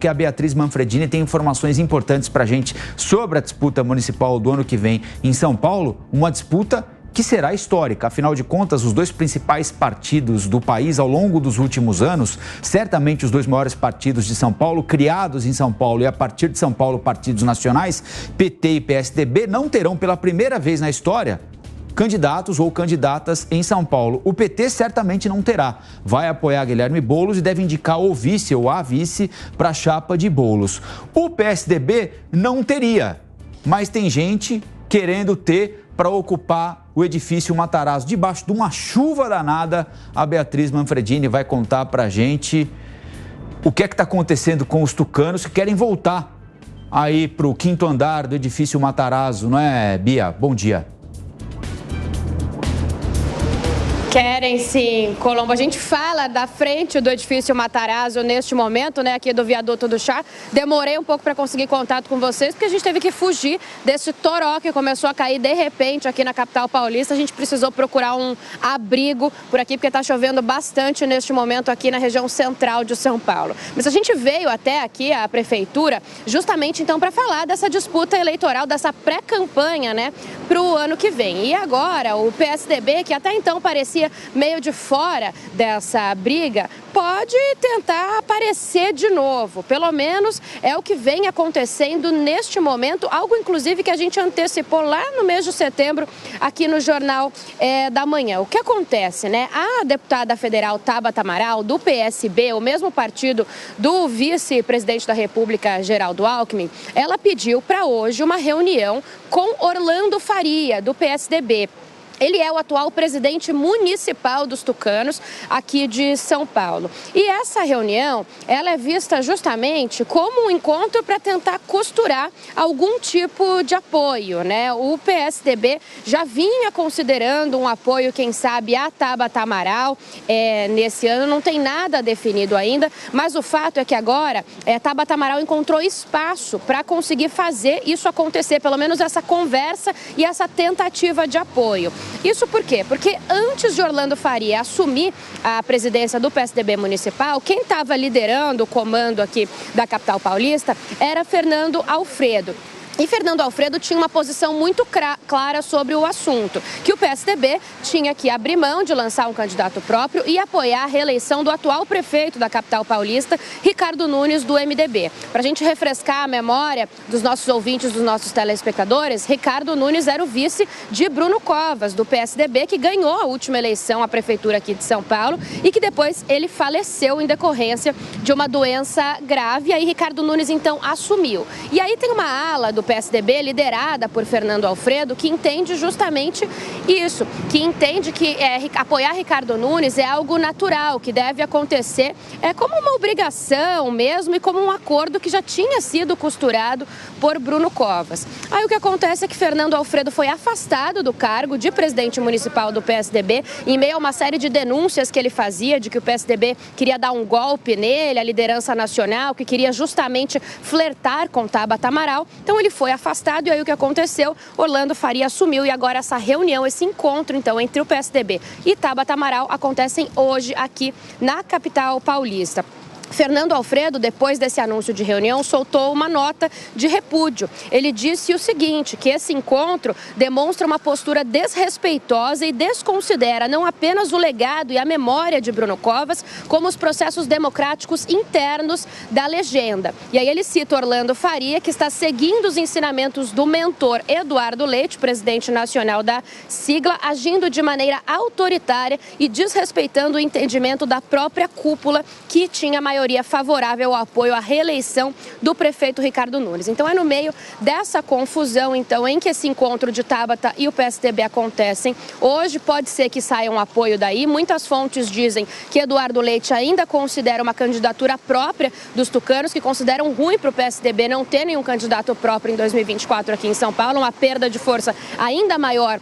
que a Beatriz Manfredini tem informações importantes para a gente sobre a disputa municipal do ano que vem em São Paulo, uma disputa que será histórica. Afinal de contas, os dois principais partidos do país ao longo dos últimos anos, certamente os dois maiores partidos de São Paulo, criados em São Paulo e a partir de São Paulo, partidos nacionais, PT e PSDB, não terão pela primeira vez na história candidatos ou candidatas em São Paulo. O PT certamente não terá. Vai apoiar Guilherme Boulos e deve indicar o vice ou a vice para a chapa de Boulos. O PSDB não teria, mas tem gente querendo ter para ocupar o edifício Matarazzo. Debaixo de uma chuva danada, a Beatriz Manfredini vai contar para a gente o que é que está acontecendo com os tucanos que querem voltar aí para o 5º andar do edifício Matarazzo, não é, Bia? Bom dia. Querem sim, Colombo. A gente fala da frente do edifício Matarazzo neste momento, né, aqui do viaduto do Chá. Demorei um pouco para conseguir contato com vocês, porque a gente teve que fugir desse toró que começou a cair de repente aqui na capital paulista. A gente precisou procurar um abrigo por aqui, porque está chovendo bastante neste momento aqui na região central de São Paulo. Mas a gente veio até aqui, a prefeitura, justamente então para falar dessa disputa eleitoral, dessa pré-campanha, né, para o ano que vem. E agora o PSDB, que até então parecia meio de fora dessa briga, pode tentar aparecer de novo. Pelo menos é o que vem acontecendo neste momento, algo inclusive que a gente antecipou lá no mês de setembro aqui no Jornal da Manhã. O que acontece, né? A deputada federal Tabata Amaral, do PSB, o mesmo partido do vice-presidente da República, Geraldo Alckmin, ela pediu para hoje uma reunião com Orlando Faria, do PSDB. Ele é o atual presidente municipal dos tucanos aqui de São Paulo. E essa reunião, ela é vista justamente como um encontro para tentar costurar algum tipo de apoio, né? O PSDB já vinha considerando um apoio, quem sabe, a Tabata Amaral. Nesse ano não tem nada definido ainda, mas o fato é que agora Tabata Amaral encontrou espaço para conseguir fazer isso acontecer, pelo menos essa conversa e essa tentativa de apoio. Isso por quê? Porque antes de Orlando Faria assumir a presidência do PSDB municipal, quem estava liderando o comando aqui da capital paulista era Fernando Alfredo. E Fernando Alfredo tinha uma posição muito clara sobre o assunto, que o PSDB tinha que abrir mão de lançar um candidato próprio e apoiar a reeleição do atual prefeito da capital paulista, Ricardo Nunes, do MDB. Para a gente refrescar a memória dos nossos ouvintes, dos nossos telespectadores, Ricardo Nunes era o vice de Bruno Covas, do PSDB, que ganhou a última eleição à prefeitura aqui de São Paulo e que depois ele faleceu em decorrência de uma doença grave. E aí Ricardo Nunes, então, assumiu. E aí tem uma ala do PSDB, liderada por Fernando Alfredo, que entende justamente isso, que entende que apoiar Ricardo Nunes é algo natural, que deve acontecer como uma obrigação mesmo e como um acordo que já tinha sido costurado por Bruno Covas. Aí o que acontece é que Fernando Alfredo foi afastado do cargo de presidente municipal do PSDB em meio a uma série de denúncias que ele fazia de que o PSDB queria dar um golpe nele, a liderança nacional, que queria justamente flertar com Tabata Amaral. Então ele foi afastado e aí o que aconteceu? Orlando Faria assumiu e agora essa reunião, esse encontro então entre o PSDB e Tabata Amaral acontecem hoje aqui na capital paulista. Fernando Alfredo, depois desse anúncio de reunião, soltou uma nota de repúdio. Ele disse o seguinte, que esse encontro demonstra uma postura desrespeitosa e desconsidera não apenas o legado e a memória de Bruno Covas, como os processos democráticos internos da legenda. E aí ele cita Orlando Faria, que está seguindo os ensinamentos do mentor Eduardo Leite, presidente nacional da sigla, agindo de maneira autoritária e desrespeitando o entendimento da própria cúpula, que tinha maioria favorável ao apoio à reeleição do prefeito Ricardo Nunes. Então é no meio dessa confusão, então, em que esse encontro de Tabata e o PSDB acontecem. Hoje pode ser que saia um apoio daí. Muitas fontes dizem que Eduardo Leite ainda considera uma candidatura própria dos tucanos, que consideram ruim para o PSDB não ter nenhum candidato próprio em 2024 aqui em São Paulo, uma perda de força ainda maior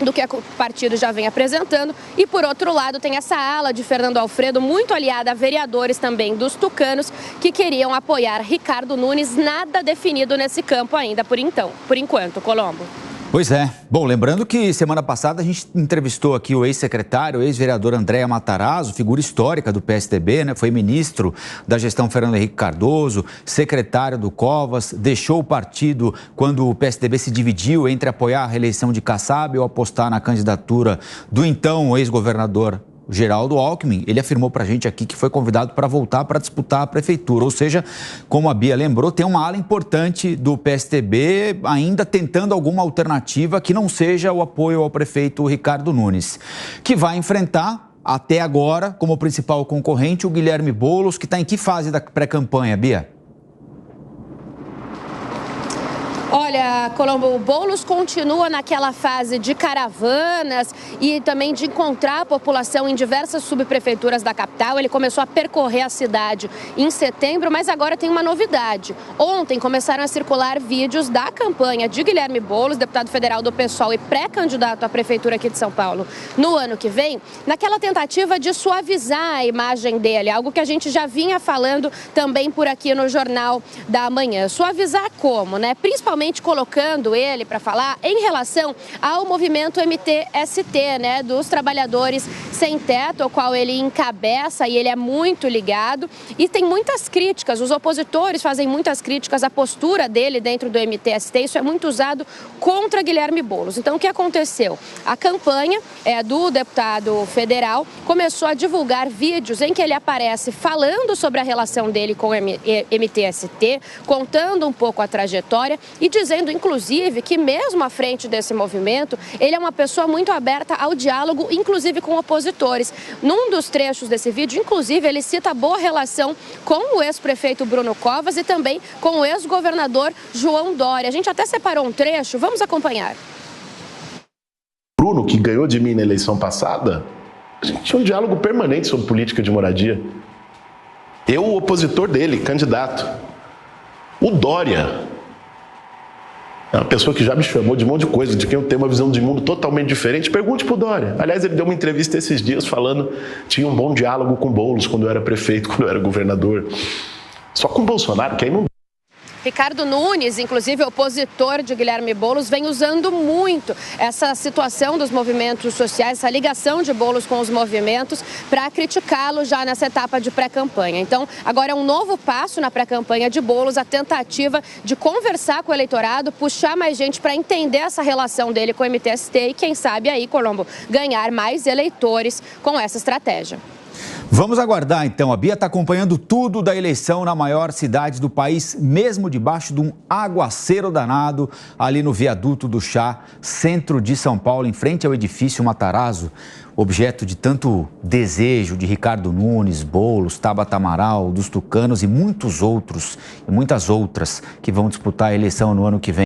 do que o partido já vem apresentando. E, por outro lado, tem essa ala de Fernando Alfredo, muito aliada a vereadores também dos tucanos, que queriam apoiar Ricardo Nunes. Nada definido nesse campo ainda por enquanto, Colombo. Pois é. Bom, lembrando que semana passada a gente entrevistou aqui o ex-secretário, o ex-vereador André Matarazzo, figura histórica do PSDB, né? Foi ministro da gestão Fernando Henrique Cardoso, secretário do Covas, deixou o partido quando o PSDB se dividiu entre apoiar a reeleição de Kassab ou apostar na candidatura do então ex-governador Geraldo Alckmin. Ele afirmou para a gente aqui que foi convidado para voltar para disputar a prefeitura. Ou seja, como a Bia lembrou, tem uma ala importante do PSDB ainda tentando alguma alternativa que não seja o apoio ao prefeito Ricardo Nunes, que vai enfrentar até agora, como principal concorrente, o Guilherme Boulos, que está em que fase da pré-campanha, Bia? Olha, Colombo, o Boulos continua naquela fase de caravanas e também de encontrar a população em diversas subprefeituras da capital. Ele começou a percorrer a cidade em setembro, mas agora tem uma novidade. Ontem começaram a circular vídeos da campanha de Guilherme Boulos, deputado federal do PSOL e pré-candidato à prefeitura aqui de São Paulo no ano que vem, naquela tentativa de suavizar a imagem dele, algo que a gente já vinha falando também por aqui no Jornal da Manhã. Suavizar como, né? Principalmente colocando ele para falar em relação ao movimento MTST, né, dos trabalhadores sem teto, ao qual ele encabeça e ele é muito ligado. E tem muitas críticas, os opositores fazem muitas críticas à postura dele dentro do MTST, isso é muito usado contra Guilherme Boulos. Então, o que aconteceu? A campanha do deputado federal começou a divulgar vídeos em que ele aparece falando sobre a relação dele com o MTST, contando um pouco a trajetória e dizendo, inclusive, que mesmo à frente desse movimento, ele é uma pessoa muito aberta ao diálogo, inclusive com opositores. Num dos trechos desse vídeo, inclusive, ele cita a boa relação com o ex-prefeito Bruno Covas e também com o ex-governador João Dória. A gente até separou um trecho, vamos acompanhar. Bruno, que ganhou de mim na eleição passada, a gente tinha um diálogo permanente sobre política de moradia. Eu, o opositor dele, candidato. O Dória é uma pessoa que já me chamou de um monte de coisa, de quem eu tenho uma visão de mundo totalmente diferente. Pergunte pro Dória. Aliás, ele deu uma entrevista esses dias falando que tinha um bom diálogo com o Boulos quando eu era prefeito, quando eu era governador. Só com o Bolsonaro, que aí não... Ricardo Nunes, inclusive opositor de Guilherme Boulos, vem usando muito essa situação dos movimentos sociais, essa ligação de Boulos com os movimentos para criticá-lo já nessa etapa de pré-campanha. Então, agora é um novo passo na pré-campanha de Boulos, a tentativa de conversar com o eleitorado, puxar mais gente para entender essa relação dele com o MTST e, quem sabe, aí, Colombo, ganhar mais eleitores com essa estratégia. Vamos aguardar, então. A Bia está acompanhando tudo da eleição na maior cidade do país, mesmo debaixo de um aguaceiro danado, ali no Viaduto do Chá, centro de São Paulo, em frente ao edifício Matarazzo, objeto de tanto desejo de Ricardo Nunes, Boulos, Tabata Amaral, dos Tucanos e muitos outros, e muitas outras que vão disputar a eleição no ano que vem.